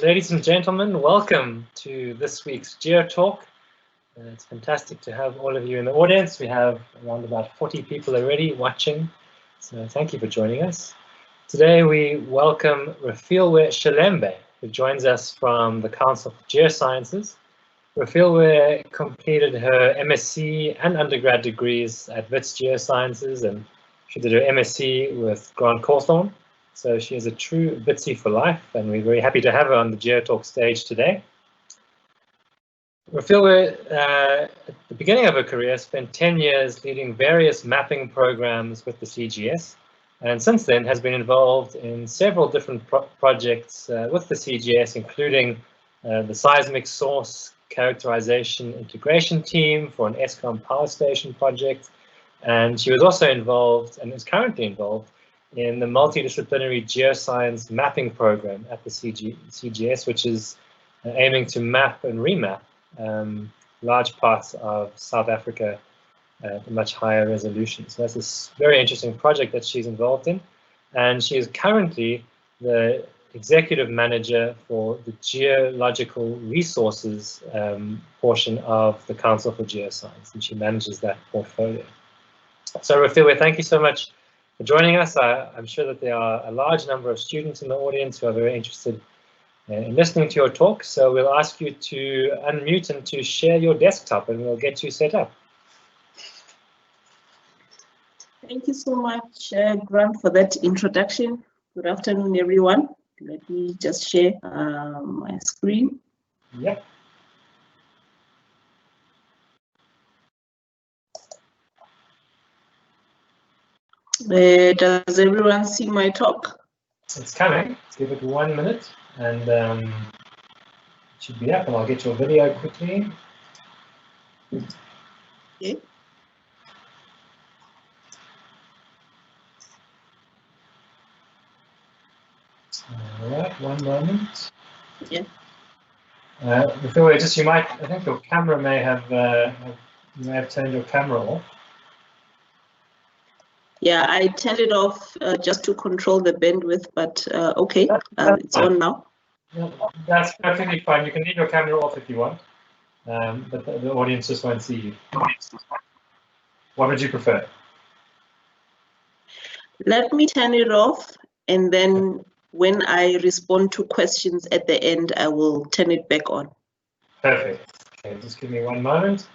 ladies and gentlemen, welcome to this week's Geotalk. It's fantastic to have all of you in the audience. We have around about 40 people already watching, so thank you for joining us. Today we welcome Refilwe Shelembe, who joins us from the Council for Geosciences. Refilwe completed her MSc and undergrad degrees at Wits Geosciences, and she did her MSc with Grant Cawthorne. So she is a true Witsy for life, and we're very happy to have her on the Geotalk stage today. Refilwe, at the beginning of her career, spent 10 years leading various mapping programs with the CGS, and since then has been involved in several different projects with the CGS, including the seismic source characterization integration team for an Eskom power station project, and she was also involved, and is currently involved, in the multidisciplinary geoscience mapping program at the CGS, which is aiming to map and remap large parts of South Africa at a much higher resolution. So that's a very interesting project that she's involved in, and she is currently the executive manager for the geological resources portion of the Council for Geoscience, and she manages that portfolio. So Refilwe, thank you so much for joining us. I'm sure that there are a large number of students in the audience who are very interested in listening to your talk, so we'll ask you to unmute and to share your desktop, and we'll get you set up. Thank you so much, Grant, for that introduction. Good afternoon, everyone. Let me just share my screen. Yeah. Does everyone see my talk? It's coming. Let's give it 1 minute, and it should be up, and I'll get your video quickly. Okay. All right, 1 moment. Yeah. Refilwe, just I think your camera may have turned your camera off. Yeah, I turned it off just to control the bandwidth, but okay, it's on now. Yeah, that's perfectly fine. You can leave your camera off if you want, but the audience just won't see you. What would you prefer? Let me turn it off, and then when I respond to questions at the end, I will turn it back on. Perfect. Okay, just give me 1 moment.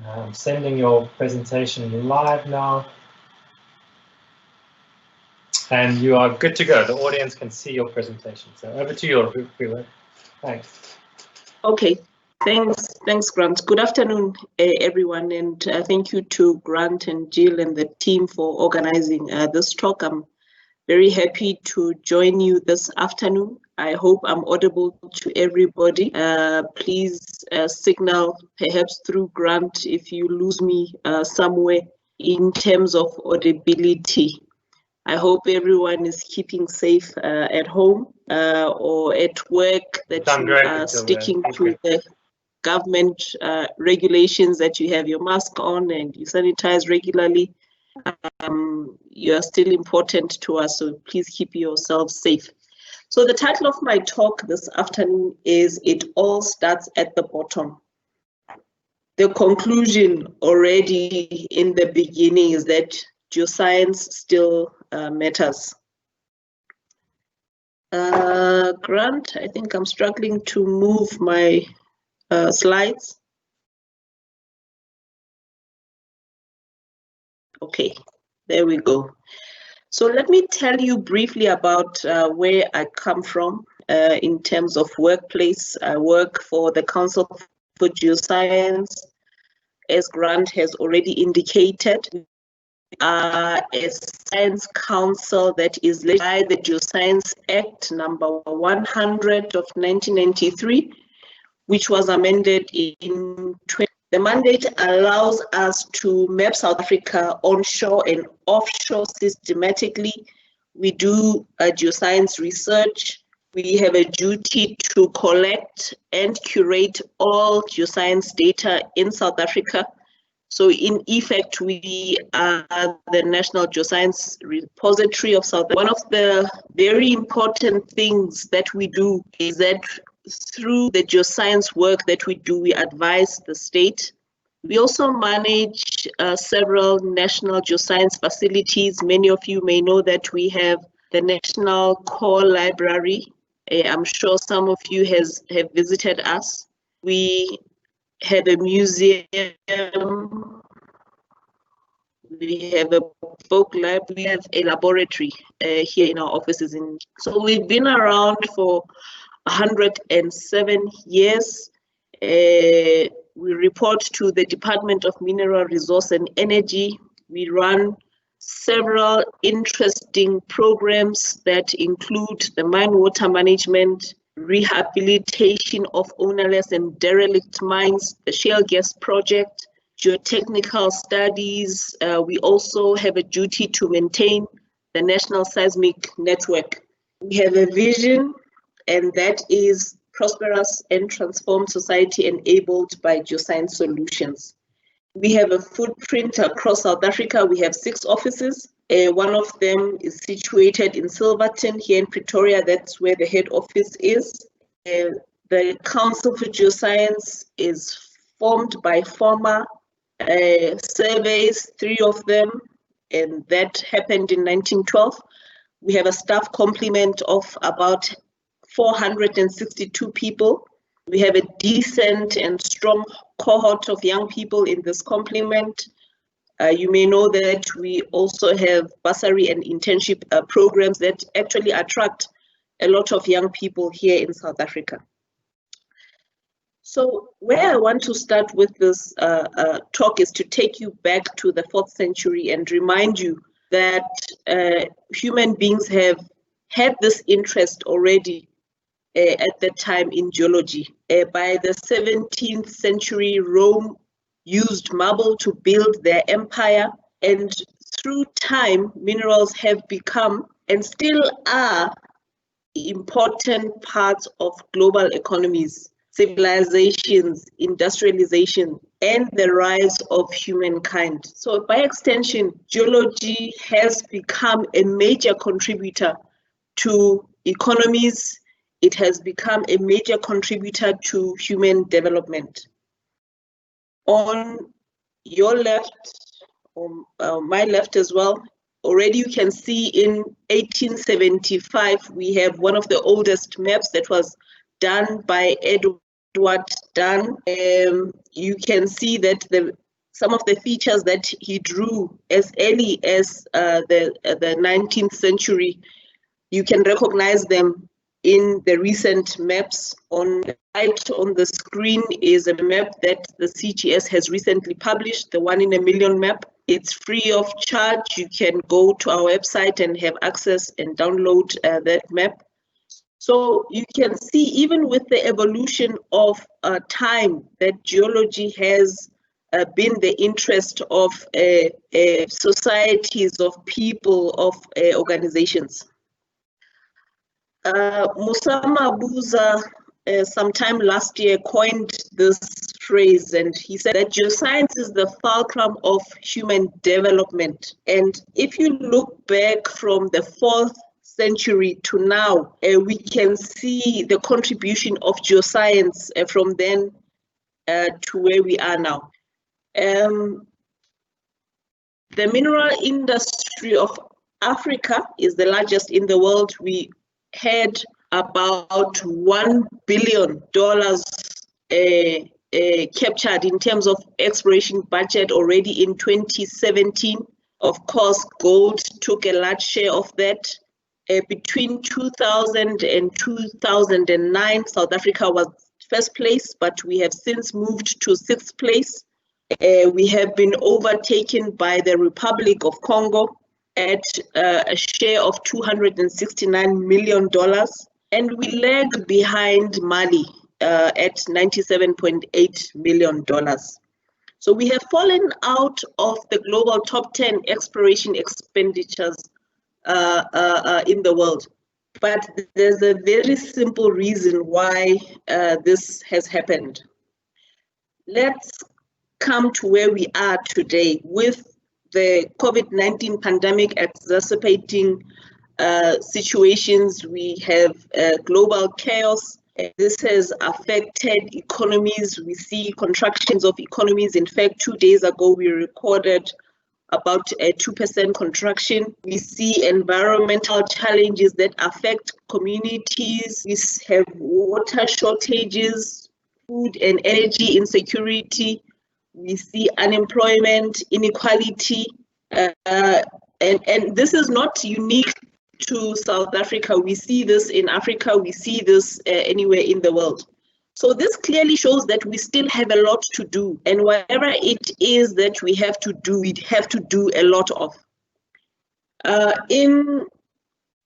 I'm sending your presentation live now. And you are good to go. The audience can see your presentation. So over to you, Refilwe. Thanks. Okay, thanks, Grant. Good afternoon, everyone, and thank you to Grant and Jill and the team for organizing this talk. I'm very happy to join you this afternoon. I hope I'm audible to everybody. Please signal, perhaps through Grant, if you lose me somewhere in terms of audibility. I hope everyone is keeping safe at home or at work, that you are sticking to the government regulations, that you have your mask on and you sanitize regularly. You are still important to us, so please keep yourselves safe. So the title of my talk this afternoon is "It All Starts at the Bottom." The conclusion already in the beginning is that geoscience still matters. Grant, I think I'm struggling to move my slides. Okay, there we go. So let me tell you briefly about where I come from in terms of workplace. I work for the Council for Geoscience. As Grant has already indicated, a science council that is led by the Geoscience Act number 100 of 1993, which was amended in 20. The mandate allows us to map South Africa onshore and offshore systematically. We do geoscience research. We have a duty to collect and curate all geoscience data in South Africa So in effect, we are the National Geoscience Repository of South Africa. One of the very important things that we do is that through the geoscience work that we do, we advise the state. We also manage several national geoscience facilities. Many of you may know that we have the National Core Library. I'm sure some of you have visited us. We have a museum, we have a book lab, we have a laboratory here in our offices. So we've been around for 107 years. We report to the Department of Mineral Resource and Energy. We run several interesting programs that include the mine water management, rehabilitation of ownerless and derelict mines, the shale gas project, geotechnical studies. We also have a duty to maintain the National Seismic Network. We have a vision, and that is prosperous and transformed society enabled by geoscience solutions. We have a footprint across South Africa. We have 6 offices. One of them is situated in Silverton here in Pretoria. That's where the head office is. The Council for Geoscience is formed by former surveys, 3 of them, and that happened in 1912. We have a staff complement of about 462 people. We have a decent and strong cohort of young people in this complement. You may know that we also have bursary and internship programs that actually attract a lot of young people here in South Africa. So where I want to start with this talk is to take you back to the 4th century and remind you that human beings have had this interest already at that time in geology. By the 17th century, Rome used marble to build their empire, and through time, minerals have become and still are important parts of global economies, civilizations, industrialization, and the rise of humankind. So by extension, geology has become a major contributor to economies. It has become a major contributor to human development. On your left, or my left as well, already you can see in 1875, we have one of the oldest maps that was done by Edward Dunn. You can see that some of the features that he drew as early as the 19th century, you can recognize them in the recent maps. On the right on the screen is a map that the CGS has recently published, the 1 in a million map. It's free of charge. You can go to our website and have access and download that map. So you can see, even with the evolution of time, that geology has been the interest of societies, of people, of organizations. Musa Mabuza sometime last year coined this phrase, and he said that geoscience is the fulcrum of human development. And if you look back from the 4th century to now, we can see the contribution of geoscience from then to where we are now. The mineral industry of Africa is the largest in the world. We had about $1 billion captured in terms of exploration budget already in 2017. Of course, gold took a large share of that. Between 2000 and 2009, South Africa was 1st place, but we have since moved to 6th place. We have been overtaken by the Republic of Congo at a share of $269 million, and we lag behind Mali at $97.8 million. So we have fallen out of the global top 10 exploration expenditures in the world. But there's a very simple reason why this has happened. Let's come to where we are today with the COVID-19 pandemic exacerbating situations. We have global chaos. This has affected economies. We see contractions of economies. In fact, 2 days ago, we recorded about a 2% contraction. We see environmental challenges that affect communities. We have water shortages, food and energy insecurity. We see unemployment, inequality, and this is not unique to South Africa. We see this in Africa, we see this anywhere in the world. So this clearly shows that we still have a lot to do, and whatever it is that we have to do, we have to do a lot of. In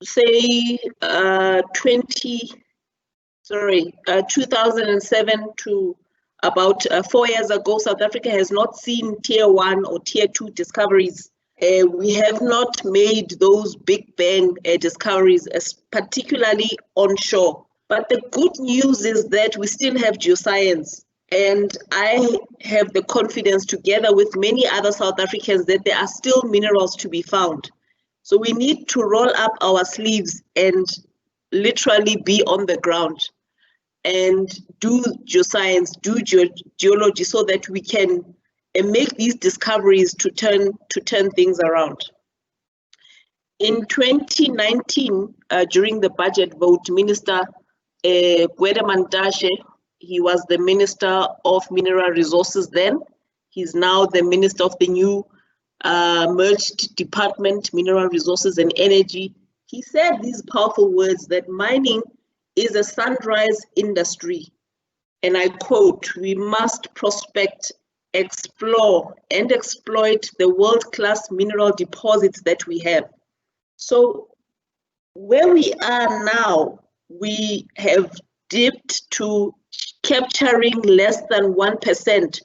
say 2007 to about 4 years ago, South Africa has not seen tier 1 or tier 2 discoveries. We have not made those big bang discoveries, particularly onshore. But the good news is that we still have geoscience. And I have the confidence, together with many other South Africans, that there are still minerals to be found. So we need to roll up our sleeves and literally be on the ground and do geoscience, do geology, so that we can make these discoveries to turn things around. In 2019, during the budget vote, Minister Gwede Mantashe, he was the Minister of Mineral Resources then. He's now the Minister of the new merged department, Mineral Resources and Energy. He said these powerful words that mining is a sunrise industry. And I quote, "We must prospect, explore, and exploit the world-class mineral deposits that we have." So where we are now, we have dipped to capturing less than 1%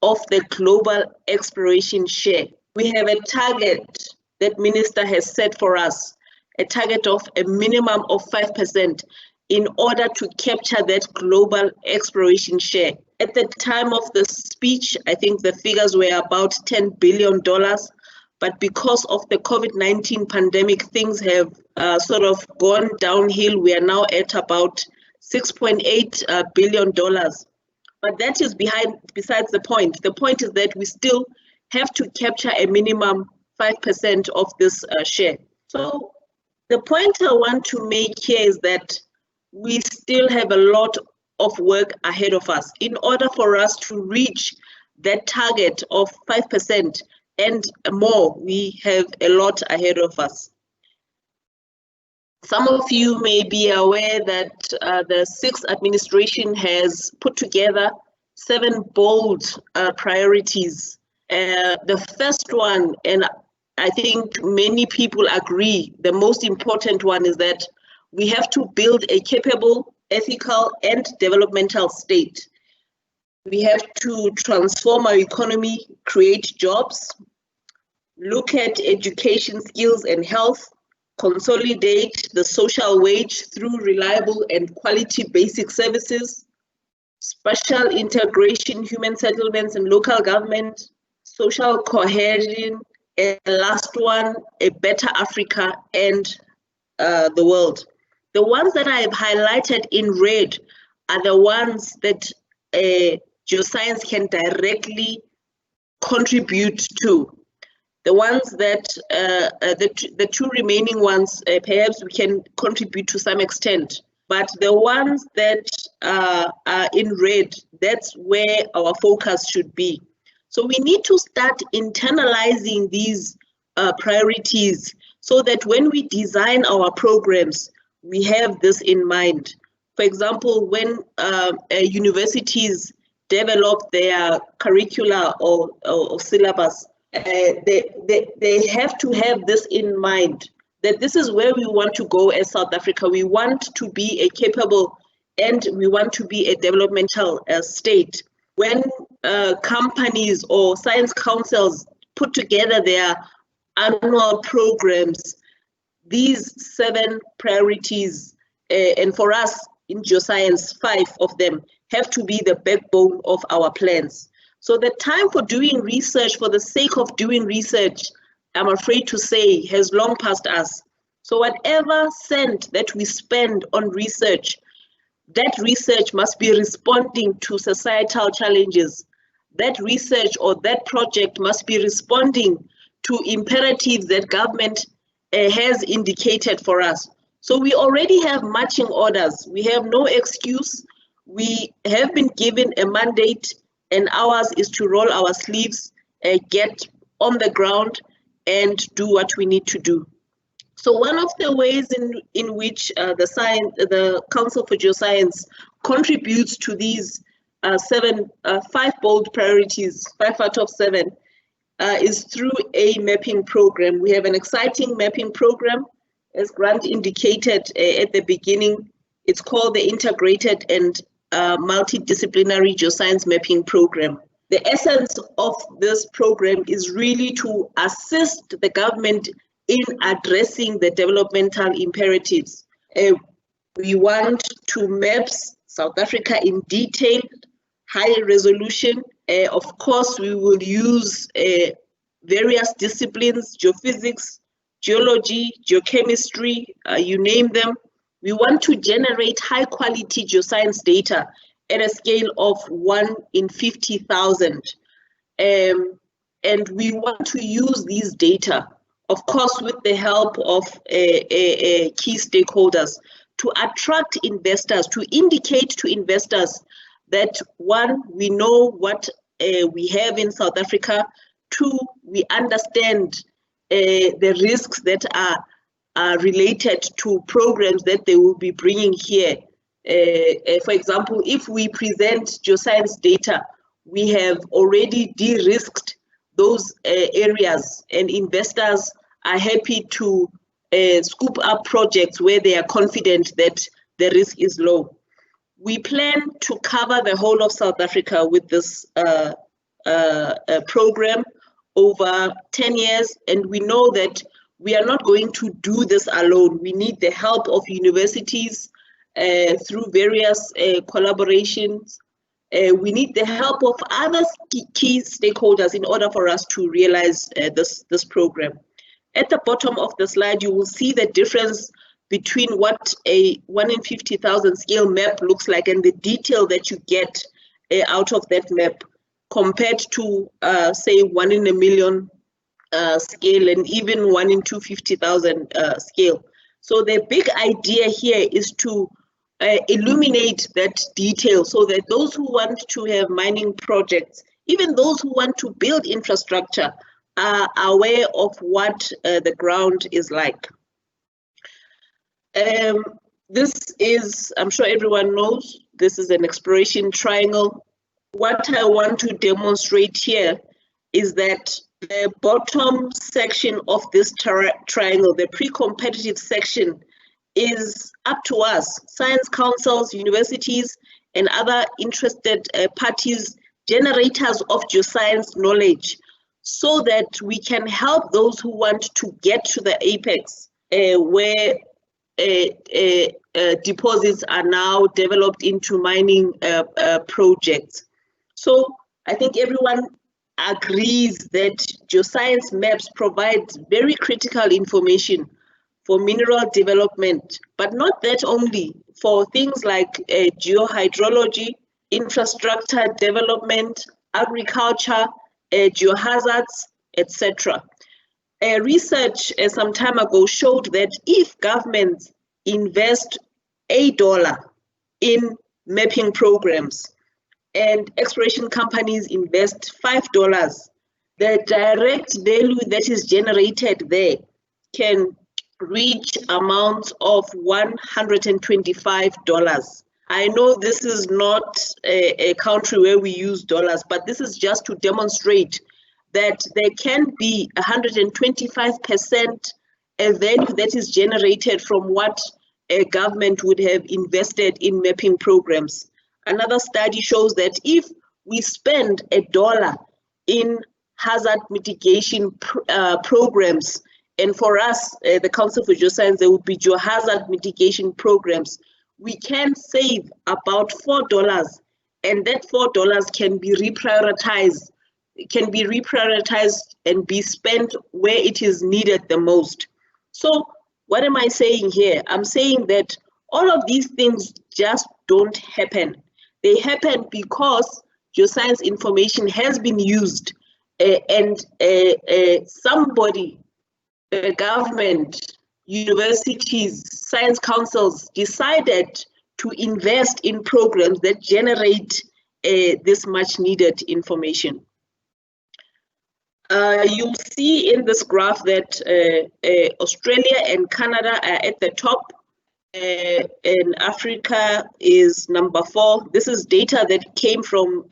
of the global exploration share. We have a target that Minister has set for us, a target of a minimum of 5% in order to capture that global exploration share. At the time of the speech, I think the figures were about $10 billion, but because of the COVID-19 pandemic, things have sort of gone downhill. We are now at about $6.8 billion. But that is besides the point. The point is that we still have to capture a minimum 5% of this share. So the point I want to make here is that we still have a lot of work ahead of us. In order for us to reach that target of 5% and more, we have a lot ahead of us. Some of you may be aware that the 6th administration has put together 7 bold priorities. The first one, and I think many people agree, the most important one is that we have to build a capable, ethical, and developmental state. We have to transform our economy, create jobs, look at education, skills, and health, consolidate the social wage through reliable and quality basic services, spatial integration, human settlements, and local government, social cohesion, and last one, a better Africa and the world. The ones that I have highlighted in red are the ones that geoscience can directly contribute to. The ones that, the 2 remaining ones, perhaps we can contribute to some extent. But the ones that are in red, that's where our focus should be. So we need to start internalizing these priorities so that when we design our programs, we have this in mind. For example, when universities develop their curricula or syllabus, they have to have this in mind, that this is where we want to go as South Africa. We want to be a capable and we want to be a developmental state. When companies or science councils put together their annual programs, these 7 priorities, and for us in geoscience, 5 of them have to be the backbone of our plans. So the time for doing research for the sake of doing research, I'm afraid to say, has long passed us. So whatever cent that we spend on research, that research must be responding to societal challenges. That research or that project must be responding to imperatives that government has indicated for us. So we already have marching orders. We have no excuse. We have been given a mandate, and ours is to roll our sleeves, get on the ground, and do what we need to do. So one of the ways in which the Council for Geoscience contributes to these 5 bold priorities, 5 out of 7, is through a mapping program. We have an exciting mapping program, as Grant indicated at the beginning. It's called the Integrated and Multidisciplinary Geoscience Mapping Program. The essence of this program is really to assist the government in addressing the developmental imperatives. We want to map South Africa in detail, high resolution. Of course, we will use various disciplines, geophysics, geology, geochemistry, you name them. We want to generate high quality geoscience data at a scale of 1 in 50,000. And we want to use these data, of course, with the help of key stakeholders, to attract investors, to indicate to investors that 1, we know what we have in South Africa. 2, we understand the risks that are related to programs that they will be bringing here. For example, if we present geoscience data, we have already de-risked those areas, and investors are happy to scoop up projects where they are confident that the risk is low. We plan to cover the whole of South Africa with this program over 10 years, and we know that we are not going to do this alone. We need the help of universities through various collaborations. We need the help of other key stakeholders in order for us to realize this program. At the bottom of the slide, you will see the difference between what a 1 in 50,000 scale map looks like and the detail that you get out of that map compared to, say, 1 in a million scale and even 1 in 250,000 scale. So the big idea here is to illuminate that detail so that those who want to have mining projects, even those who want to build infrastructure, are aware of what the ground is like. This is, I'm sure everyone knows, this is an exploration triangle. What I want to demonstrate here is that the bottom section of this triangle, the pre-competitive section, is up to us, science councils, universities, and other interested parties, generators of geoscience knowledge, so that we can help those who want to get to the apex where deposits are now developed into mining projects. So I think everyone agrees that geoscience maps provide very critical information for mineral development, but not that only, for things like geohydrology, infrastructure development, agriculture, geohazards, etc. Research some time ago showed that if governments invest $1 in mapping programs and exploration companies invest $5, the direct value that is generated there can reach amounts of $125. I know this is not a country where we use dollars, but this is just to demonstrate that there can be 125% a value that is generated from what a government would have invested in mapping programs. Another study shows that if we spend $1 in hazard mitigation programs, and for us, the Council for Geoscience, there would be geohazard mitigation programs, we can save about $4 and that $4 can be reprioritized. It can be reprioritized and be spent where it is needed the most. So what am I saying here? I'm saying that all of these things just don't happen. They happen because geoscience information has been used and somebody, the government, universities, science councils decided to invest in programs that generate this much needed information. You'll see in this graph that Australia and Canada are at the top, and Africa is number 4. This is data that came from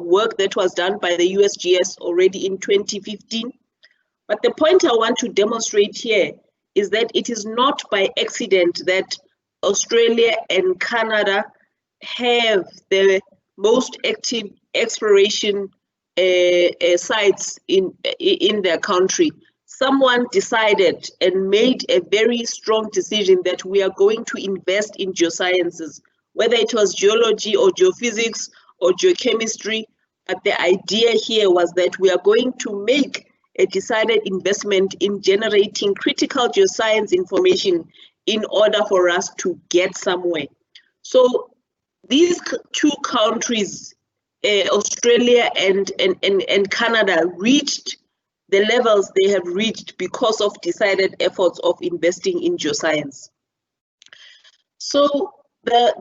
work that was done by the USGS already in 2015. But the point I want to demonstrate here is that it is not by accident that Australia and Canada have the most active exploration sites in their country. Someone decided and made a very strong decision that we are going to invest in geosciences, whether it was geology or geophysics or geochemistry. But the idea here was that we are going to make a decided investment in generating critical geoscience information in order for us to get somewhere. So these two countries, Australia and Canada, reached the levels they have reached because of decided efforts of investing in geoscience. So there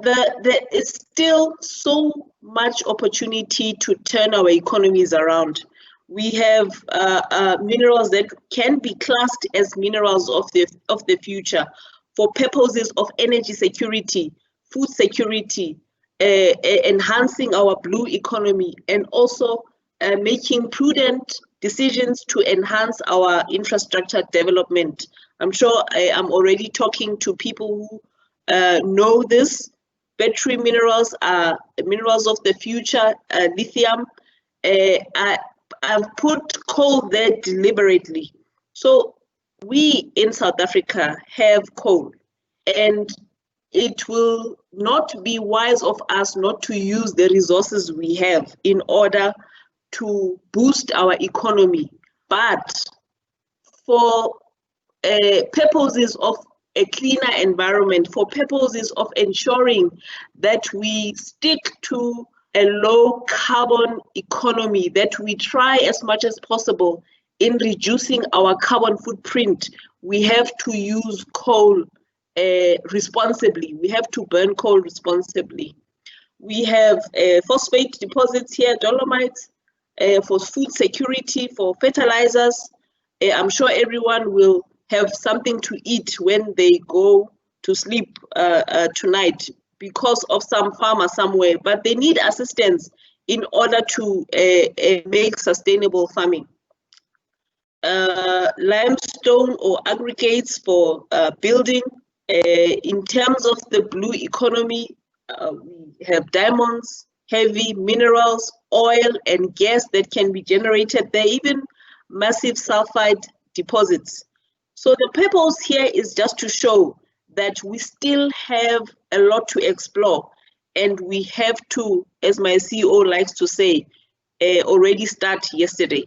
is still so much opportunity to turn our economies around. We have minerals that can be classed as minerals of the future for purposes of energy security, food security, enhancing our blue economy, and also making prudent decisions to enhance our infrastructure development. I'm sure I'm already talking to people who know this. Battery minerals are minerals of the future, lithium. I've put coal there deliberately. So we in South Africa have coal, and it will not be wise of us not to use the resources we have in order to boost our economy. But for purposes of a cleaner environment, for purposes of ensuring that we stick to a low carbon economy, that we try as much as possible in reducing our carbon footprint, we have to use coal responsibly. We have to burn coal responsibly. We have phosphate deposits here, dolomites, for food security, for fertilizers. I'm sure everyone will have something to eat when they go to sleep tonight because of some farmer somewhere, but they need assistance in order to make sustainable farming. Limestone or aggregates for building. In terms of the blue economy, we have diamonds, heavy minerals, oil and gas that can be generated there, even massive sulfide deposits. So the purpose here is just to show that we still have a lot to explore, and we have to, as my CEO likes to say, already start yesterday.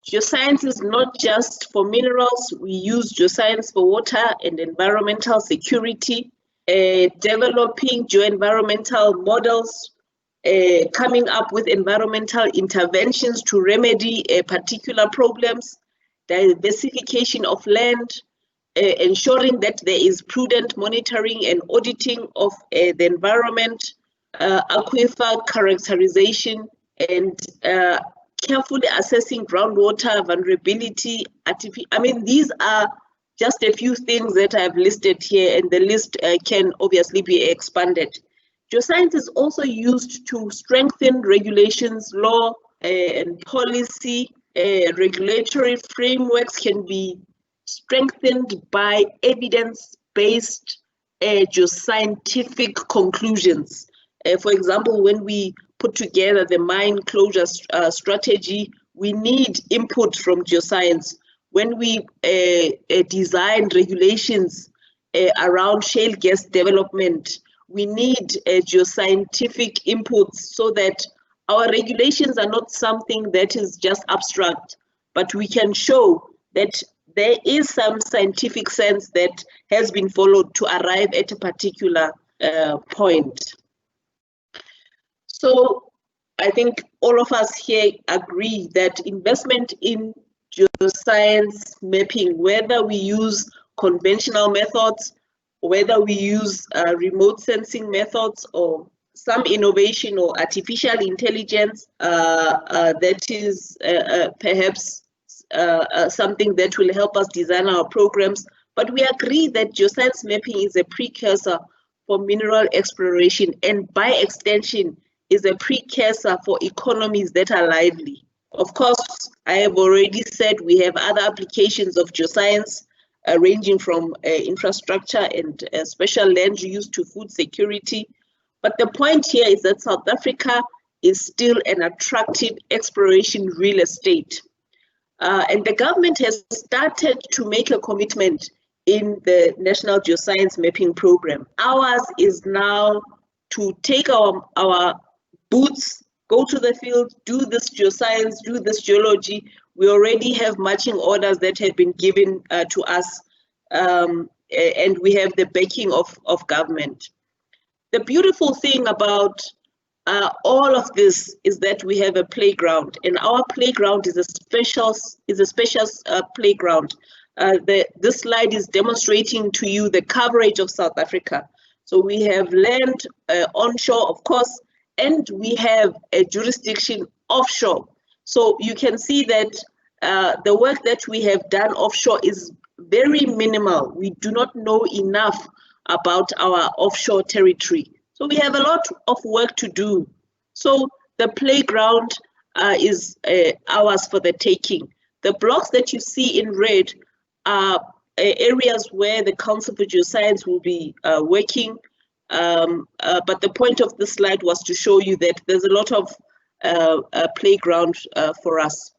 Geoscience is not just for minerals. We use geoscience for water and environmental security, developing geoenvironmental models, coming up with environmental interventions to remedy particular problems, diversification of land, ensuring that there is prudent monitoring and auditing of the environment, aquifer characterization, and carefully assessing groundwater vulnerability. I mean, these are just a few things that I've listed here, and the list can obviously be expanded. Geoscience is also used to strengthen regulations, law, and policy. Regulatory frameworks can be strengthened by evidence-based geoscientific conclusions. For example, when we put together the mine closure strategy, we need input from geoscience. When we design regulations around shale gas development, we need geoscientific inputs so that our regulations are not something that is just abstract, but we can show that there is some scientific sense that has been followed to arrive at a particular point. So I think all of us here agree that investment in geoscience mapping, whether we use conventional methods, whether we use remote sensing methods or some innovation or artificial intelligence, that is perhaps something that will help us design our programs. But we agree that geoscience mapping is a precursor for mineral exploration, and by extension is a precursor for economies that are lively. Of course, I have already said we have other applications of geoscience, ranging from infrastructure and special land use to food security. But the point here is that South Africa is still an attractive exploration real estate. And the government has started to make a commitment in the National Geoscience Mapping Program. Ours is now to take our boots, go to the field, do this geoscience, do this geology. We already have marching orders that have been given to us, and we have the backing of government. The beautiful thing about all of this is that we have a playground, and our playground is a special playground. This slide is demonstrating to you the coverage of South Africa. So we have land onshore, of course, and we have a jurisdiction offshore. So you can see that the work that we have done offshore is very minimal. We do not know enough about our offshore territory. So we have a lot of work to do. So the playground is ours for the taking. The blocks that you see in red are areas where the Council for Geoscience will be working. But the point of this slide was to show you that there's a lot of playground for us.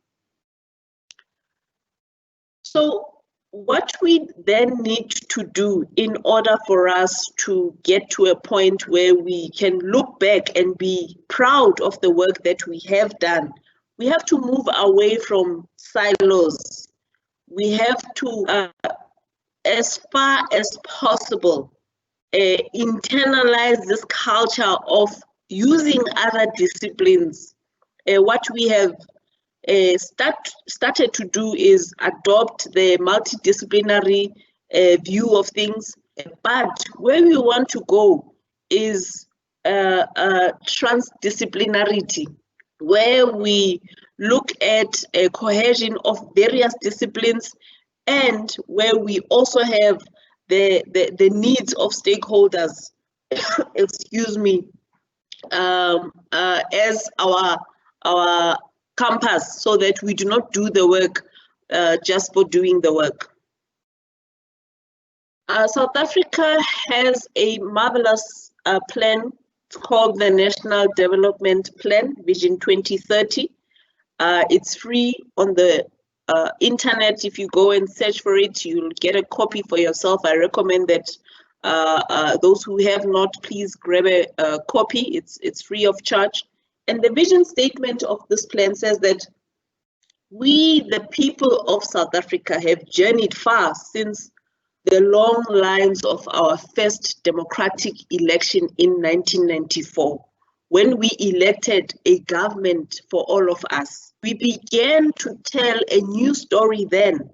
So what we then need to do in order for us to get to a point where we can look back and be proud of the work that we have done, we have to move away from silos. We have to, as far as possible, internalize this culture of using other disciplines. What we have started to do is adopt the multidisciplinary view of things, but where we want to go is transdisciplinarity, where we look at a cohesion of various disciplines, and where we also have the needs of stakeholders, excuse me, as our compass, so that we do not do the work just for doing the work. South Africa has a marvelous plan. It's called the National Development Plan, Vision 2030. It's free on the internet. If you go and search for it, you'll get a copy for yourself. I recommend that those who have not, please grab a copy. It's free of charge. And the vision statement of this plan says that we, the people of South Africa, have journeyed far since the long lines of our first democratic election in 1994, when we elected a government for all of us. We began to tell a new story then.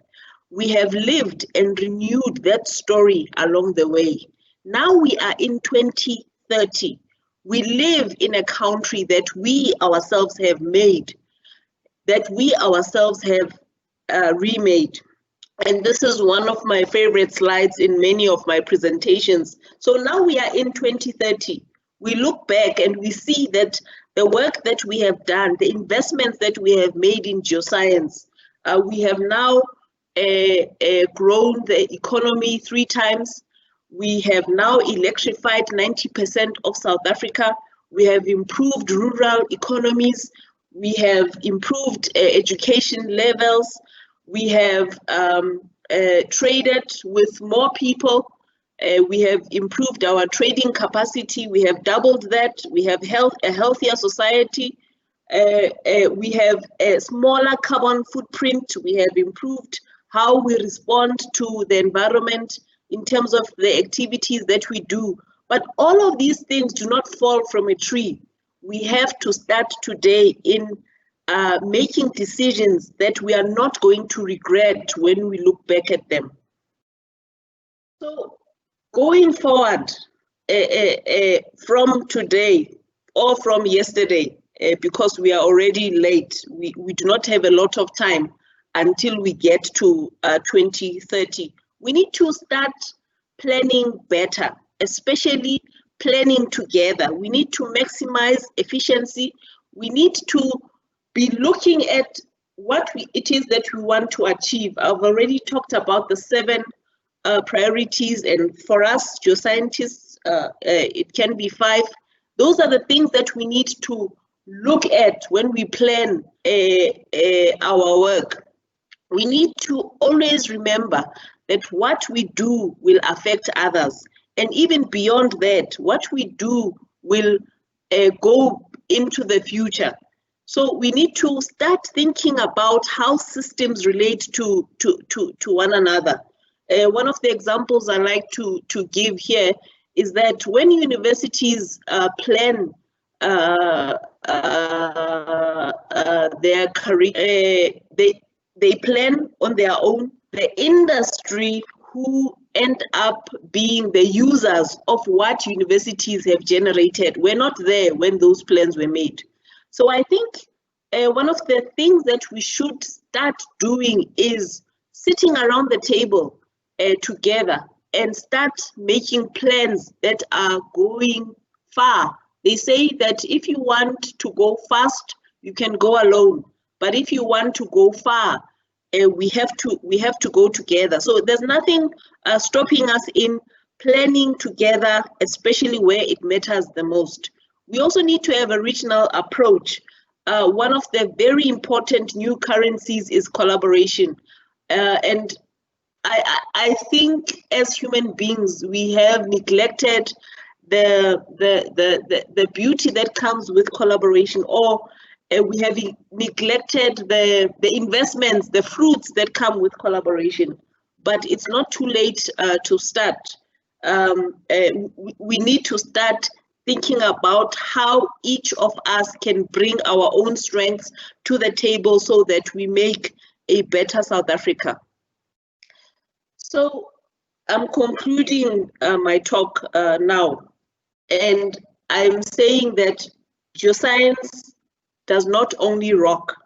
We have lived and renewed that story along the way. Now we are in 2030. We live in a country that we ourselves have made, that we ourselves have remade. And this is one of my favorite slides in many of my presentations. So now we are in 2030. We look back and we see that the work that we have done, the investments that we have made in geoscience, we have now grown the economy 3 times. We have now electrified 90% of South Africa. We have improved rural economies. We have improved education levels. We have traded with more people. We have improved our trading capacity. We have doubled that. We have a healthier society. We have a smaller carbon footprint. We have improved how we respond to the environment in terms of the activities that we do. But all of these things do not fall from a tree. We have to start today in making decisions that we are not going to regret when we look back at them. So going forward from today or from yesterday, because we are already late, we do not have a lot of time until we get to 2030. We need to start planning better, especially planning together. We need to maximize efficiency. We need to be looking at what it is that we want to achieve. I've already talked about the 7 priorities, and for us geoscientists, it can be 5. Those are the things that we need to look at when we plan our work. We need to always remember that what we do will affect others, and even beyond that, what we do will go into the future. So we need to start thinking about how systems relate to one another. One of the examples I like to give here is that when universities plan their career, they plan on their own. The industry who end up being the users of what universities have generated were not there when those plans were made. So I think one of the things that we should start doing is sitting around the table together and start making plans that are going far. They say that if you want to go fast, you can go alone. But if you want to go far, we have to go together. So there's nothing stopping us in planning together, especially where it matters the most. We also need to have a regional approach. One of the very important new currencies is collaboration. And I think as human beings, we have neglected the beauty that comes with collaboration, or we have neglected the investments, the fruits that come with collaboration. But it's not too late to start. We need to start thinking about how each of us can bring our own strengths to the table so that we make a better South Africa. So I'm concluding my talk now, and I'm saying that geoscience does not only rock,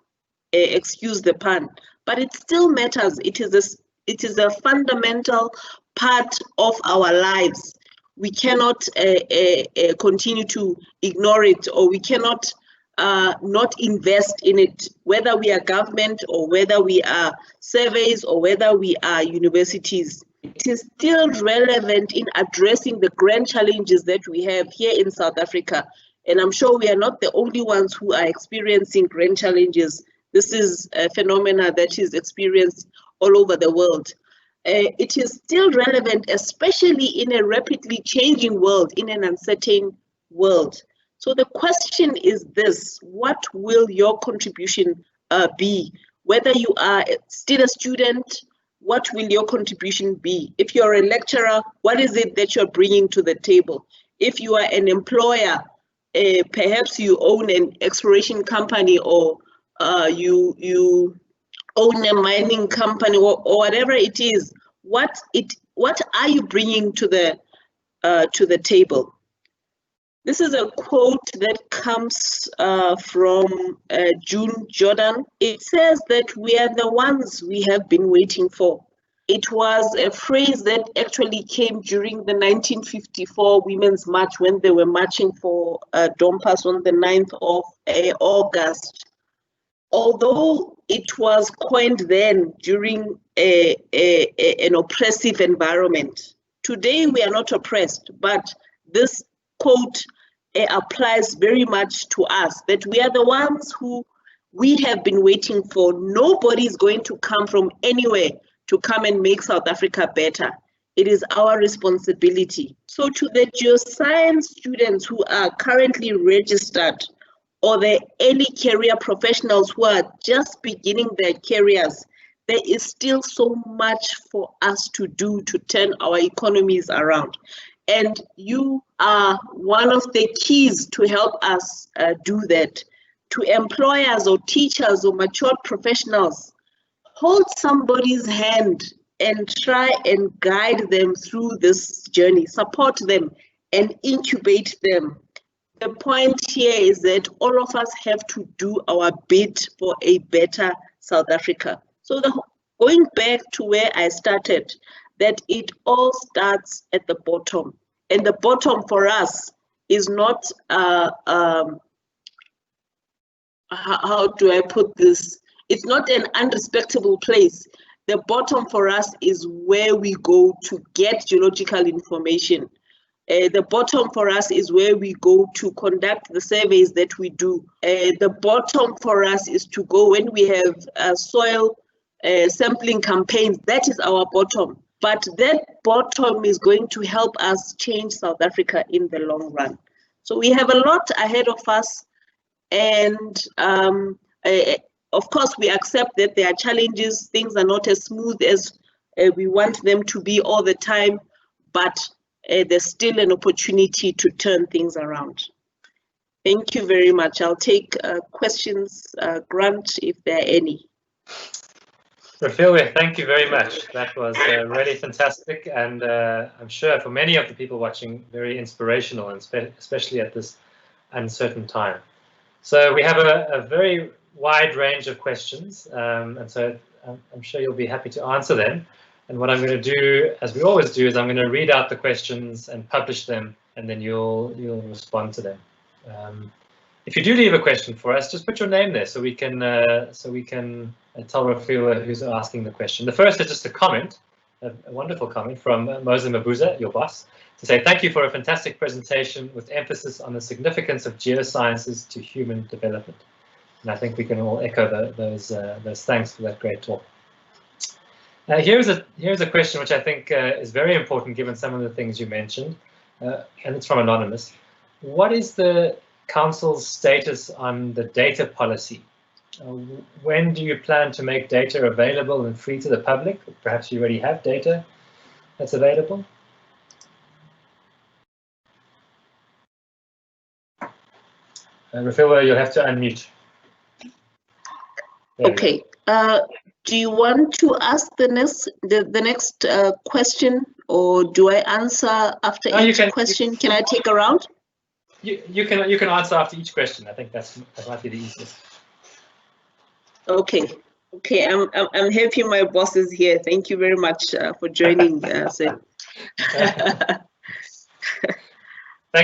excuse the pun, but it still matters. It is a fundamental part of our lives. We cannot continue to ignore it, or we cannot not invest in it, whether we are government or whether we are surveys or whether we are universities. It is still relevant in addressing the grand challenges that we have here in South Africa. And I'm sure we are not the only ones who are experiencing grand challenges. This is a phenomenon that is experienced all over the world. It is still relevant, especially in a rapidly changing world, in an uncertain world. So the question is this: what will your contribution be? Whether you are still a student, what will your contribution be? If you're a lecturer, what is it that you're bringing to the table? If you are an employer, perhaps you own an exploration company, or you own a mining company, or whatever it is, what are you bringing to the table? This is a quote that comes from June Jordan. It says that we are the ones we have been waiting for. It was a phrase that actually came during the 1954 Women's March, when they were marching for Dompas on the 9th of August. Although it was coined then during an oppressive environment, today we are not oppressed, but this quote applies very much to us, that we are the ones who we have been waiting for. Nobody is going to come from anywhere to come and make South Africa better. it is our responsibility. So to the geoscience students who are currently registered, or the early career professionals who are just beginning their careers, there is still so much for us to do to turn our economies around. And you are one of the keys to help us do that. To employers or teachers or mature professionals, hold somebody's hand and try and guide them through this journey, support them and incubate them. The point here is that all of us have to do our bit for a better South Africa. So going back to where I started, that it all starts at the bottom. And the bottom for us is not, how do I put this? It's not an unrespectable place. The bottom for us is where we go to get geological information. The bottom for us is where we go to conduct the surveys that we do. The bottom for us is to go when we have soil sampling campaigns. That is our bottom. But that bottom is going to help us change South Africa in the long run. So we have a lot ahead of us. And of course, we accept that there are challenges. Things are not as smooth as we want them to be all the time. But there's still an opportunity to turn things around. Thank you very much. I'll take questions, Grant, if there are any. Refilwe, thank you very much. That was really fantastic, and I'm sure for many of the people watching, very inspirational, and especially at this uncertain time. So we have a very wide range of questions, and so I'm sure you'll be happy to answer them. And what I'm going to do, as we always do, is I'm going to read out the questions and publish them, and then you'll respond to them. If you do leave a question for us, just put your name there so we can tell Refilwe who's asking the question. The first is just a comment, a wonderful comment from Moza Mabuza, your boss, to say thank you for a fantastic presentation with emphasis on the significance of geosciences to human development. And I think we can all echo those thanks for that great talk. Here's a question which I think is very important given some of the things you mentioned, and it's from Anonymous. What is the Council's status on the data policy? When do you plan to make data available and free to the public? Perhaps you already have data that's available. Refilwe, you'll have to unmute. Okay. Do you want to ask the next question, or do I answer after each question? Can I take a round? You can answer after each question. I think that might be the easiest. Okay. Okay. I'm happy my boss is here. Thank you very much for joining. Thank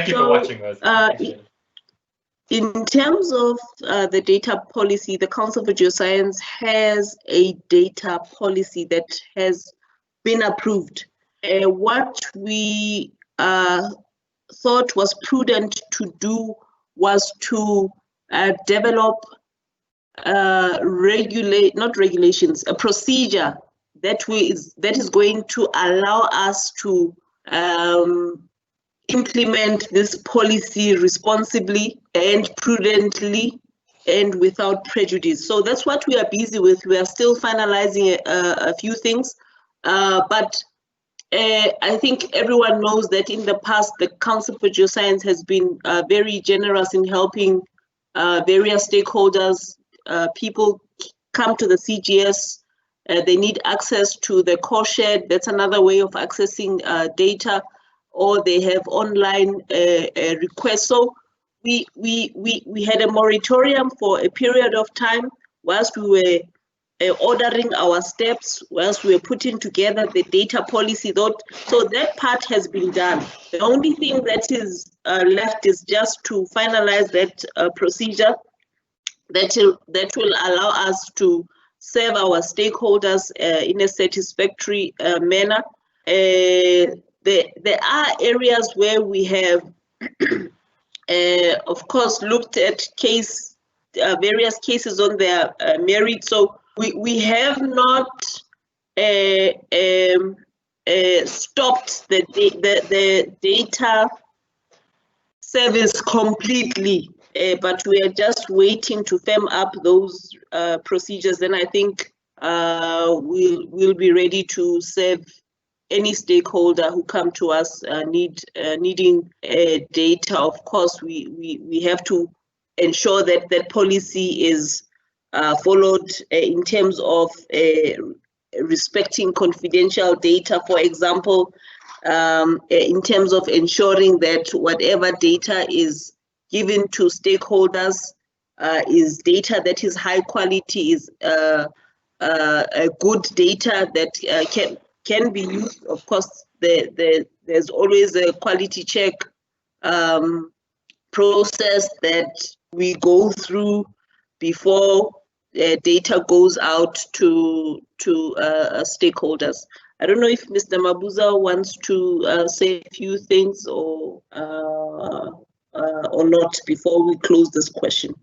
you for watching, Rose. In terms of the data policy, the Council for Geoscience has a data policy that has been approved. What we thought was prudent to do was to develop a procedure that is going to allow us to implement this policy responsibly and prudently and without prejudice. So that's what we are busy with. We are still finalizing a few things, but I think everyone knows that in the past, the Council for Geoscience has been very generous in helping various stakeholders. People come to the CGS, they need access to the core shed. That's another way of accessing data, or they have online requests. So we had a moratorium for a period of time whilst we were ordering our steps, whilst we were putting together the data policy. So that part has been done. The only thing that is left is just to finalize that procedure that will allow us to serve our stakeholders in a satisfactory manner. There are areas where we have, of course, looked at various cases on their merit. So we have not stopped the data service completely, but we are just waiting to firm up those procedures. Then I think we'll be ready to serve any stakeholder who come to us needing data. Of course, we have to ensure that that policy is followed in terms of respecting confidential data, for example, in terms of ensuring that whatever data is given to stakeholders is data that is high quality, is a good data that can be used. Of course, there's always a quality check process that we go through before data goes out to stakeholders. I don't know if Mr. Mabuza wants to say a few things or not before we close this question.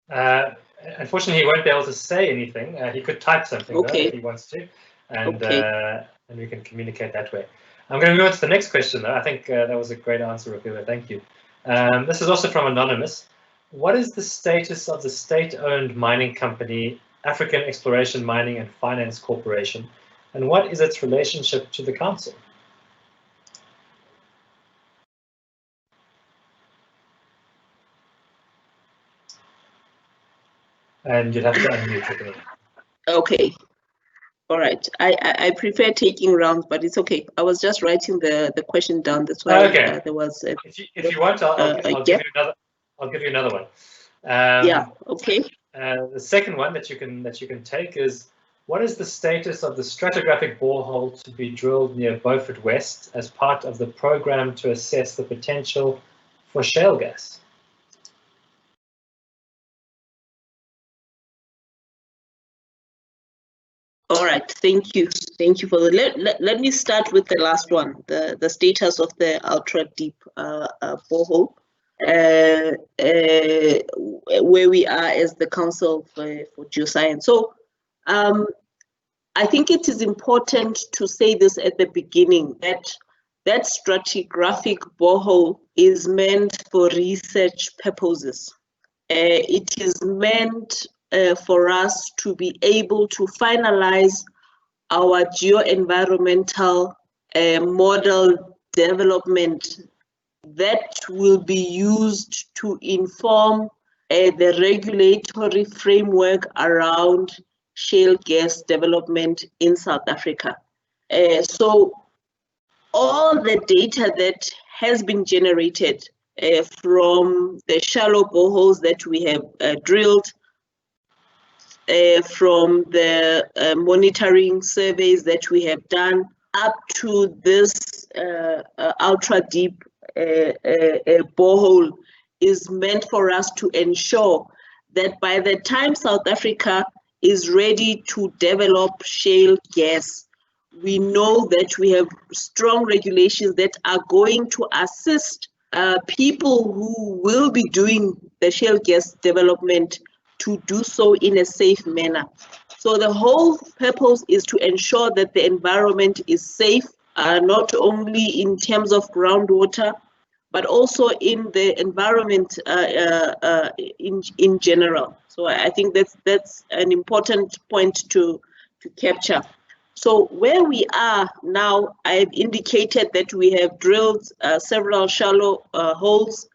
Unfortunately, he won't be able to say anything. He could type something though, if he wants to, and and we can communicate that way. I'm going to move on to the next question though. I think that was a great answer, Refilwe. Thank you. This is also from Anonymous. What is the status of the state-owned mining company, African Exploration Mining and Finance Corporation, and what is its relationship to the council? And you'd have to unmute it. Okay. All right. I prefer taking rounds, but it's okay. I was just writing the question down. That's why there was. If you want, I'll give you another one. Yeah. Okay. The second one that you can take is, what is the status of the stratigraphic borehole to be drilled near Beaufort West as part of the program to assess the potential for shale gas? All right, thank you for the. Let me start with the last one, the status of the ultra deep borehole, where we are as the Council for Geoscience. So, I think it is important to say this at the beginning, that stratigraphic borehole is meant for research purposes. It is meant for us to be able to finalize our geo-environmental model development that will be used to inform the regulatory framework around shale gas development in South Africa. So all the data that has been generated from the shallow boreholes that we have drilled, from the monitoring surveys that we have done, up to this ultra deep borehole, is meant for us to ensure that by the time South Africa is ready to develop shale gas, we know that we have strong regulations that are going to assist people who will be doing the shale gas development to do so in a safe manner. So the whole purpose is to ensure that the environment is safe, not only in terms of groundwater, but also in the environment in general. So I think that's an important point to capture. So where we are now, I've indicated that we have drilled several shallow holes.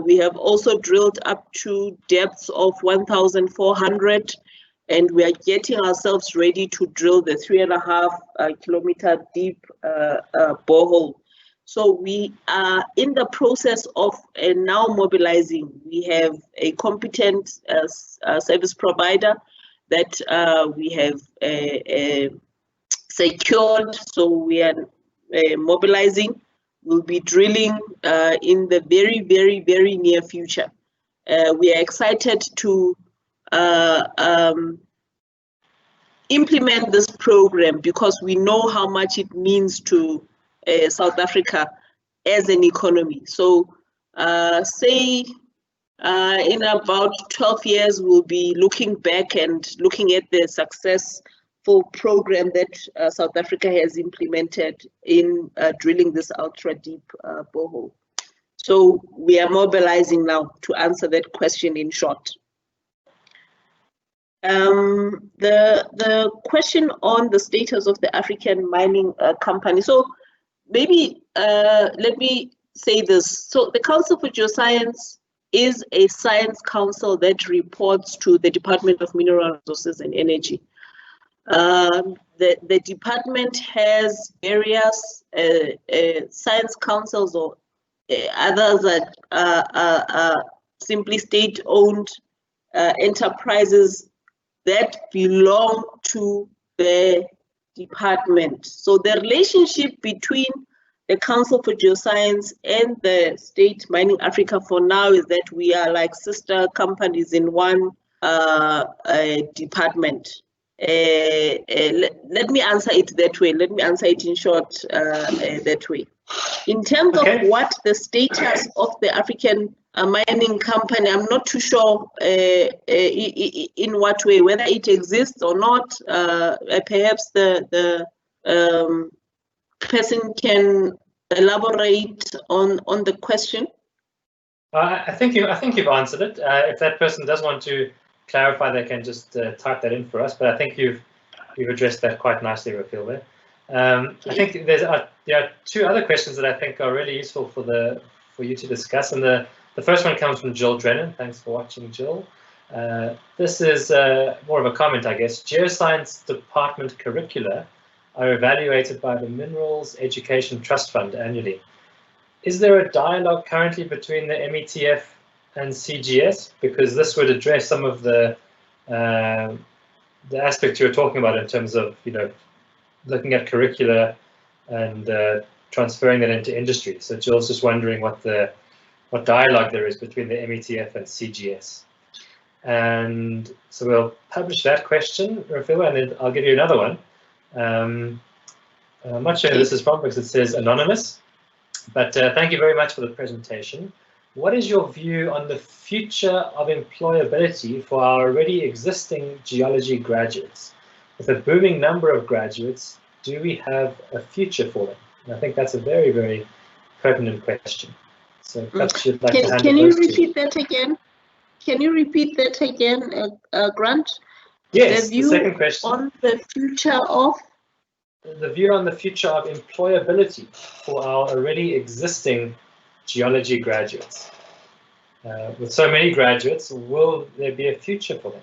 We have also drilled up to depths of 1,400, and we are getting ourselves ready to drill the 3.5 kilometer deep borehole. So we are in the process of now mobilizing. We have a competent service provider that we have secured, so we are mobilizing. We'll be drilling in the very, very, very near future. We are excited to implement this program because we know how much it means to South Africa as an economy. So say in about 12 years, we'll be looking back and looking at the success program that South Africa has implemented in drilling this ultra deep borehole. So we are mobilizing now to answer that question in short. The question on the status of the African mining company. So maybe let me say this. So the Council for Geoscience is a science council that reports to the Department of Mineral Resources and Energy. The department has various science councils or others that are simply state-owned enterprises that belong to the department. So the relationship between the Council for Geoscience and the State Mining Africa for now is that we are like sister companies in one department. Let me answer it that way. Let me answer it in short that way. In terms of what the status of the African mining company, I'm not too sure in what way, whether it exists or not. Perhaps the person can elaborate on the question. I think you've answered it. If that person does want to clarify, they can just type that in for us. But I think you've addressed that quite nicely, Refilwe. I think there are two other questions that I think are really useful for you to discuss, and the first one comes from Jill Drennan. Thanks for watching, Jill. This is more of a comment, I guess. Geoscience department curricula are evaluated by the Minerals Education Trust Fund annually. Is there a dialogue currently between the METF and CGS? Because this would address some of the aspects you were talking about in terms of, looking at curricula and transferring that into industry. So Jill's just wondering what dialogue there is between the METF and CGS. And so we'll publish that question, Refilwe, and then I'll give you another one. I'm not sure who this is from because it says anonymous, but thank you very much for the presentation. What is your view on the future of employability for our already existing geology graduates? With a booming number of graduates, do we have a future for them? And I think that's a very, very pertinent question. So perhaps you'd like to handle Can you those repeat that again? Can you repeat that again, Grant? Yes, the second question. On the future of? The view on the future of employability for our already existing geology graduates. With so many graduates, will there be a future for them?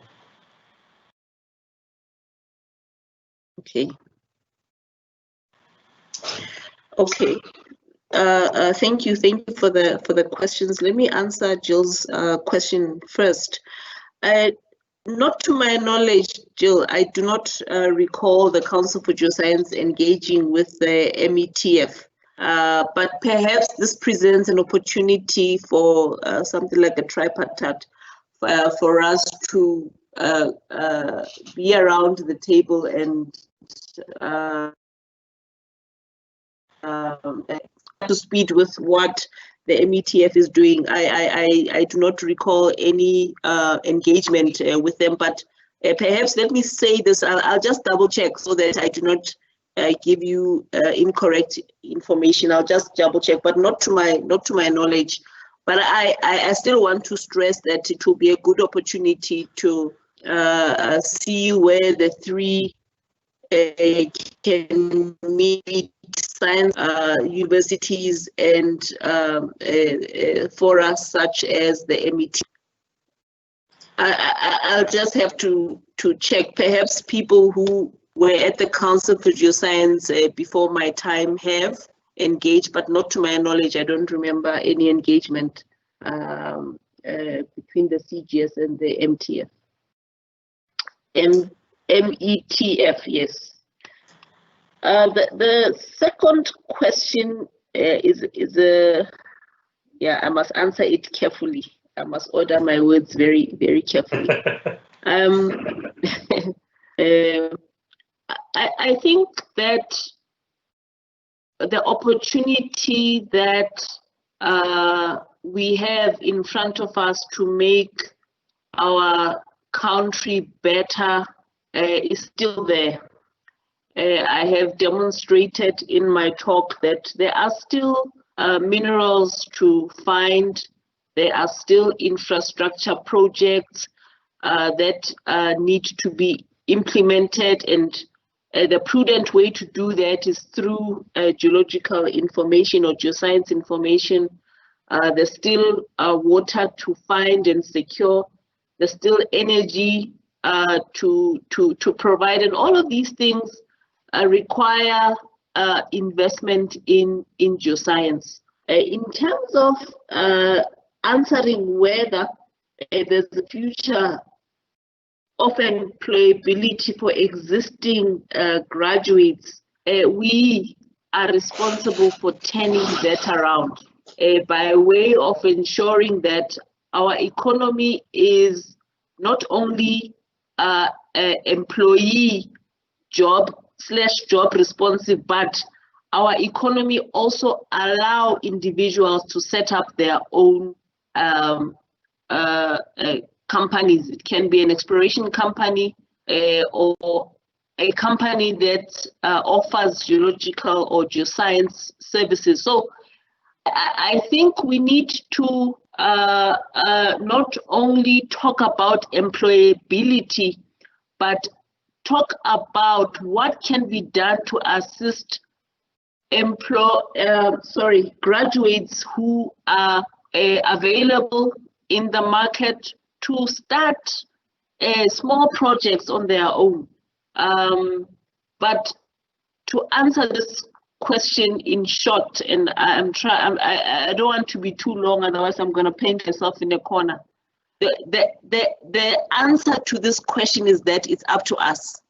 Okay. Okay. Thank you for the questions. Let me answer Jill's question first. Not to my knowledge, Jill, I do not recall the Council for Geoscience engaging with the METF, but perhaps this presents an opportunity for something like a tripartite for us to be around the table and to speed with what the METF is doing. I do not recall any engagement with them, but perhaps let me say this. I'll just double check so that I do not give you incorrect information. I'll just double check, but not to my knowledge. But I still want to stress that it will be a good opportunity to see where the three can meet science universities and forums such as the MET. I'll just have to check. Perhaps people who were at the Council for Geoscience before my time have engaged, but not to my knowledge. I don't remember any engagement between the CGS and the METF. METF, yes. The second question is yeah, I must answer it carefully. I must order my words very, very carefully. I think that the opportunity that we have in front of us to make our country better is still there. I have demonstrated in my talk that there are still minerals to find. There are still infrastructure projects that need to be implemented, and the prudent way to do that is through geological information or geoscience information. There's still water to find and secure. There's still energy to provide, and all of these things require investment in geoscience. In terms of answering whether there's a future of employability for existing graduates, we are responsible for turning that around by way of ensuring that our economy is not only employee job responsive, but our economy also allow individuals to set up their own companies. It can be an exploration company or a company that offers geological or geoscience services. So I think we need to not only talk about employability, but talk about what can be done to assist graduates who are available in the market to start small projects on their own. But to answer this question in short, and I don't want to be too long, otherwise I'm going to paint myself in a corner. The answer to this question is that it's up to us.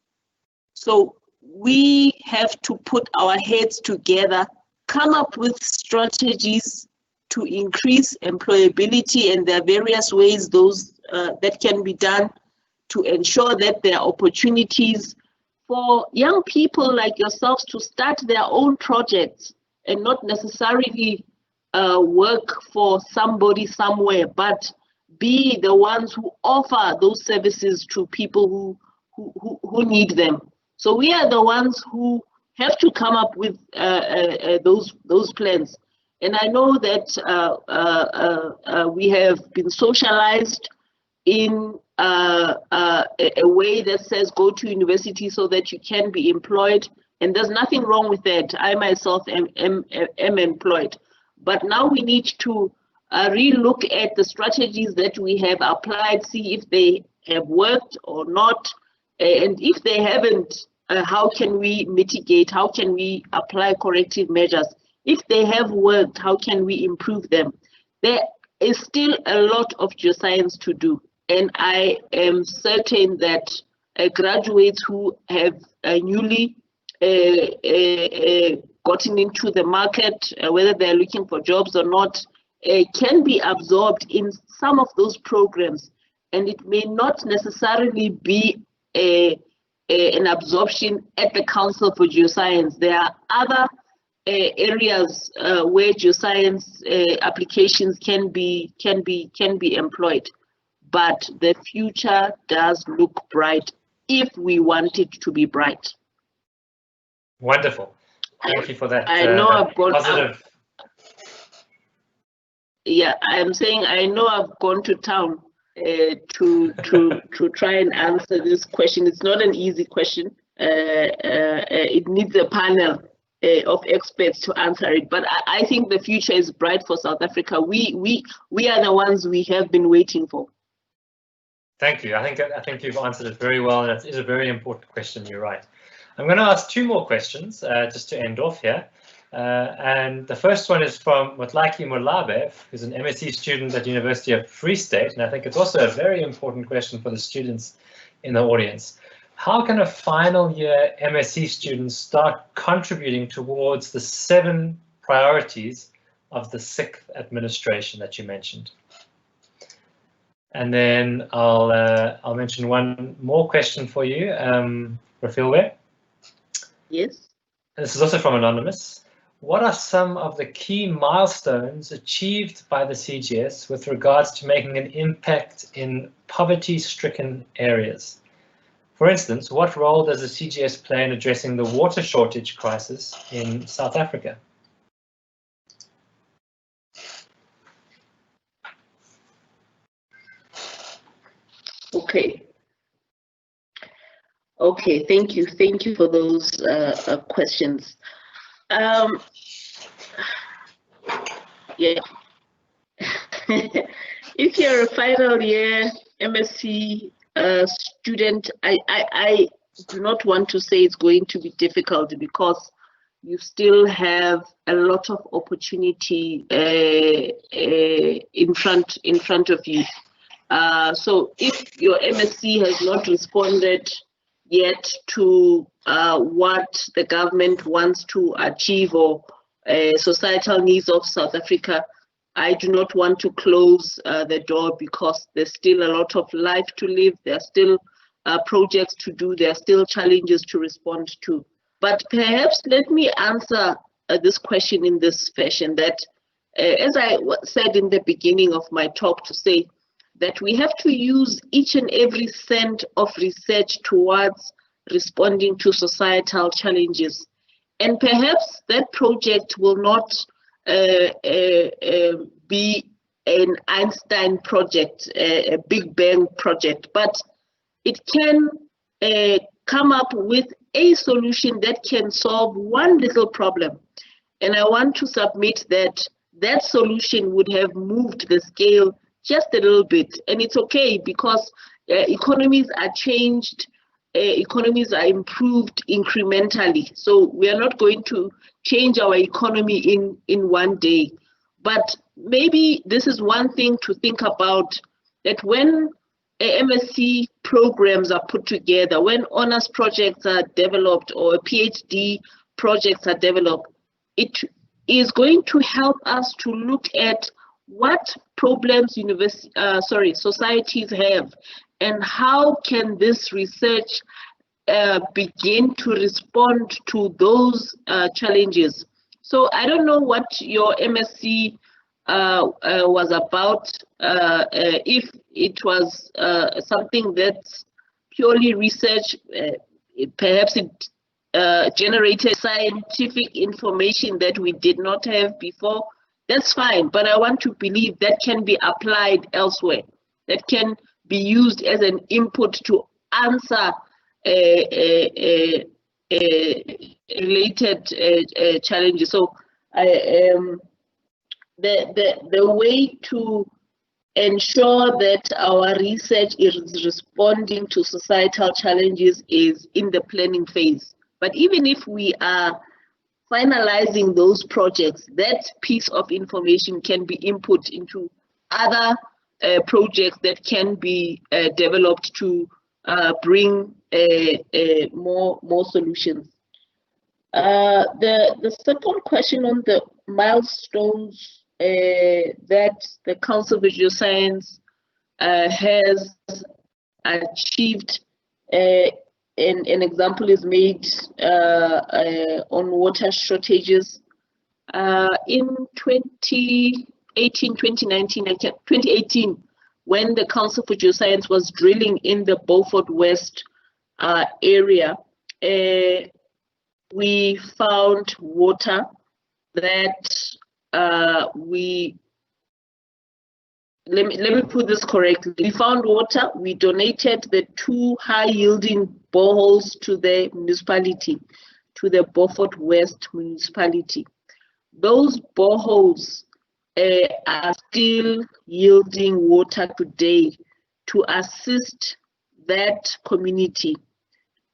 So we have to put our heads together, come up with strategies to increase employability, and there are various ways those that can be done to ensure that there are opportunities for young people like yourselves to start their own projects and not necessarily work for somebody somewhere, but be the ones who offer those services to people who need them. So we are the ones who have to come up with those plans. And I know that we have been socialized in a way that says go to university so that you can be employed, and there's nothing wrong with that. I myself am employed, but now we need to re-look at the strategies that we have applied, see if they have worked or not, and if they haven't, how can we mitigate, how can we apply corrective measures? If they have worked, how can we improve them? There is still a lot of geoscience to do, and I am certain that graduates who have newly gotten into the market, whether they're looking for jobs or not, can be absorbed in some of those programs, and it may not necessarily be an absorption at the Council for Geoscience. There are other areas where geoscience applications can be employed, but the future does look bright if we want it to be bright. Wonderful. Thank you for that. I know I've gone positive. Yeah, I'm saying I know I've gone to town to try and answer this question. It's not an easy question. It needs a panel of experts to answer it. But I think the future is bright for South Africa. We are the ones we have been waiting for. Thank you. I think you've answered it very well, and it is a very important question. You're right. I'm going to ask two more questions just to end off here. And the first one is from Motlaki Molabe, who's an MSc student at University of Free State, and I think it's also a very important question for the students in the audience. How can a final year MSc student start contributing towards the 7 priorities of the 6th administration that you mentioned? And then I'll mention one more question for you, Refilwe. Yes. And this is also from Anonymous. What are some of the key milestones achieved by the CGS with regards to making an impact in poverty-stricken areas? For instance, what role does the CGS play in addressing the water shortage crisis in South Africa? Okay. Okay, thank you. Thank you for those questions. Yeah. If you're a final year MSc student, I do not want to say it's going to be difficult, because you still have a lot of opportunity in front of you. So if your MSc has not responded yet to what the government wants to achieve, or societal needs of South Africa, I do not want to close the door, because there's still a lot of life to live. There are still projects to do. There are still challenges to respond to. But perhaps let me answer this question in this fashion, that as I said in the beginning of my talk, to say that we have to use each and every cent of research towards responding to societal challenges. And perhaps that project will not be an Einstein project, a Big Bang project, but it can come up with a solution that can solve one little problem. And I want to submit that that solution would have moved the scale just a little bit. And it's okay, because economies are changed, economies are improved incrementally. So we are not going to change our economy in one day. But maybe this is one thing to think about, that when MSc programs are put together, when honors projects are developed, or PhD projects are developed, it is going to help us to look at what problems societies have, and how can this research begin to respond to those challenges. So I don't know what your MSc was about, if it was something that's purely research, perhaps it generated scientific information that we did not have before. That's fine, but I want to believe that can be applied elsewhere, that can be used as an input to answer related challenges. So the way to ensure that our research is responding to societal challenges is in the planning phase. But even if we are finalizing those projects, that piece of information can be input into other projects that can be developed to bring more solutions. The second question on the milestones that the Council for Geoscience has achieved, an example is made on water shortages. In 2018, when the Council for Geoscience was drilling in the Beaufort West area, we found water that let me put this correctly. We found water, we donated the 2 high-yielding boreholes to the municipality, to the Beaufort West municipality. Those boreholes are still yielding water today to assist that community.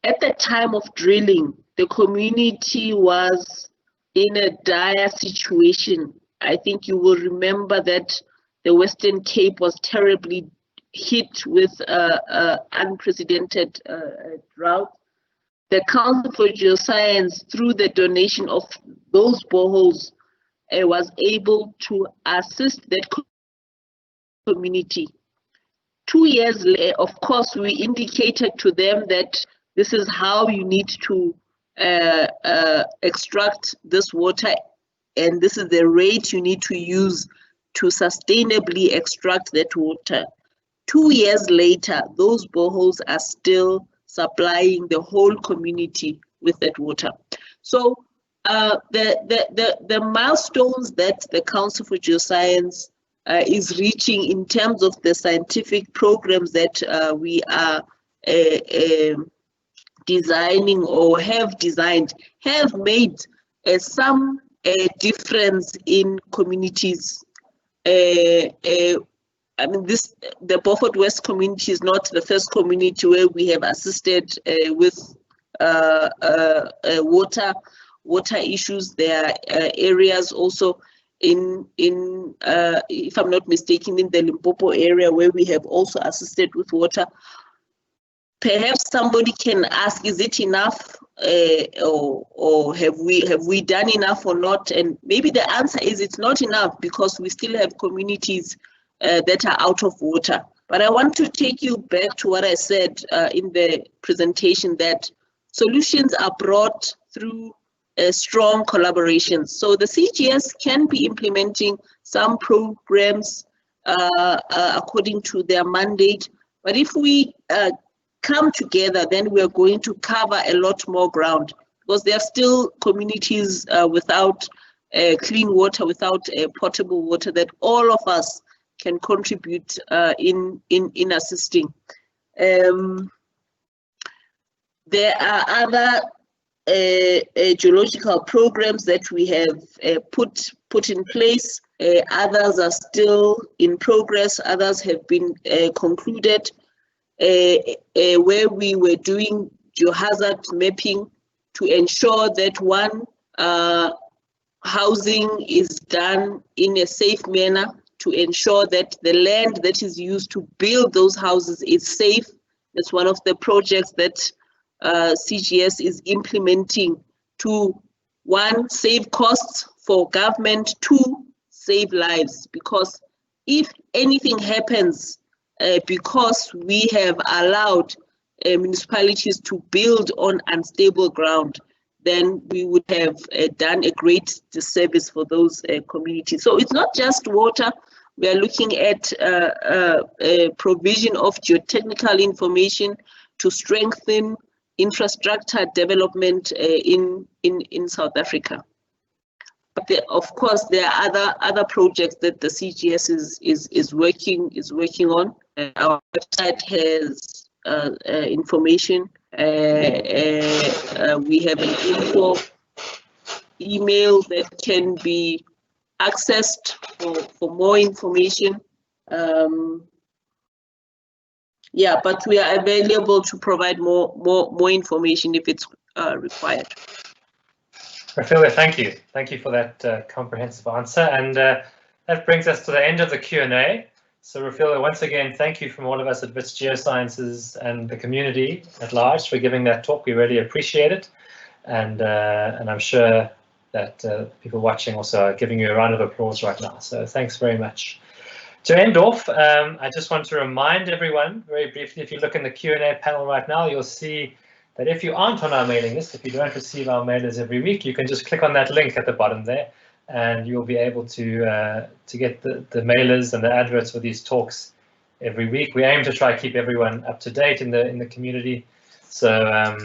At the time of drilling, the community was in a dire situation. I think you will remember that the Western Cape was terribly hit with unprecedented drought. The Council for Geoscience, through the donation of those boreholes, was able to assist that community. 2 years later, of course, we indicated to them that this is how you need to extract this water, and this is the rate you need to use to sustainably extract that water. 2 years later, those boreholes are still supplying the whole community with that water. So the milestones that the Council for Geoscience is reaching in terms of the scientific programs that we are designing or have designed have made some difference in communities. I mean, the Beaufort West community is not the first community where we have assisted with water issues. There are areas also in if I'm not mistaken, in the Limpopo area where we have also assisted with water. Perhaps somebody can ask, is it enough, or have we done enough or not? And maybe the answer is it's not enough, because we still have communities that are out of water. But I want to take you back to what I said in the presentation, that solutions are brought through strong collaboration. So the CGS can be implementing some programs according to their mandate, but if we come together, then we are going to cover a lot more ground, because there are still communities without clean water, without potable water, that all of us can contribute in assisting. There are other geological programs that we have put in place. Others are still in progress. Others have been concluded, where we were doing geohazard mapping to ensure that one, housing is done in a safe manner, to ensure that the land that is used to build those houses is safe. It's one of the projects that CGS is implementing to, one, save costs for government, two, save lives. Because if anything happens because we have allowed municipalities to build on unstable ground, then we would have done a great disservice for those communities. So it's not just water. We are looking at provision of geotechnical information to strengthen infrastructure development in South Africa. But of course, there are other projects that the CGS is working on. Our website has information. We have an info email that can be accessed for more information. Yeah, but we are available to provide more information if it's required. Refilwe, thank you. Thank you for that comprehensive answer. And that brings us to the end of the Q&A. So Refilwe, once again, thank you from all of us at Wits Geosciences and the community at large for giving that talk. We really appreciate it. And I'm sure that people watching also are giving you a round of applause right now. So thanks very much. To end off, I just want to remind everyone very briefly, if you look in the Q&A panel right now, you'll see that if you aren't on our mailing list, if you don't receive our mailers every week, you can just click on that link at the bottom there, and you'll be able to get the mailers and the adverts for these talks every week. We aim to try to keep everyone up to date in the community, so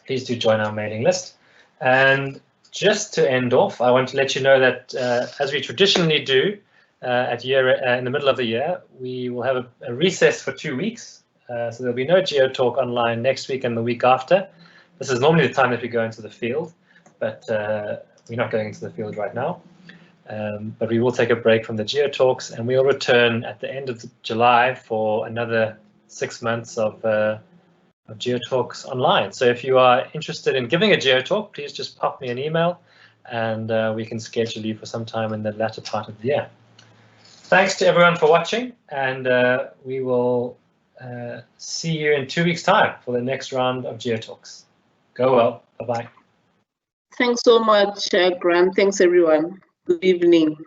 please do join our mailing list. And just to end off, I want to let you know that as we traditionally do in the middle of the year, we will have a recess for 2 weeks. So there'll be no Geotalk online next week and the week after. This is normally the time that we go into the field, but we're not going into the field right now. But we will take a break from the Geotalks, and we'll return at the end of July for another 6 months of Geotalks online. So if you are interested in giving a Geotalk, please just pop me an email, and we can schedule you for some time in the latter part of the year. Thanks to everyone for watching, and we will see you in 2 weeks' time for the next round of Geotalks. Go well. Bye-bye. Thanks so much, Grant. Thanks, everyone. Good evening.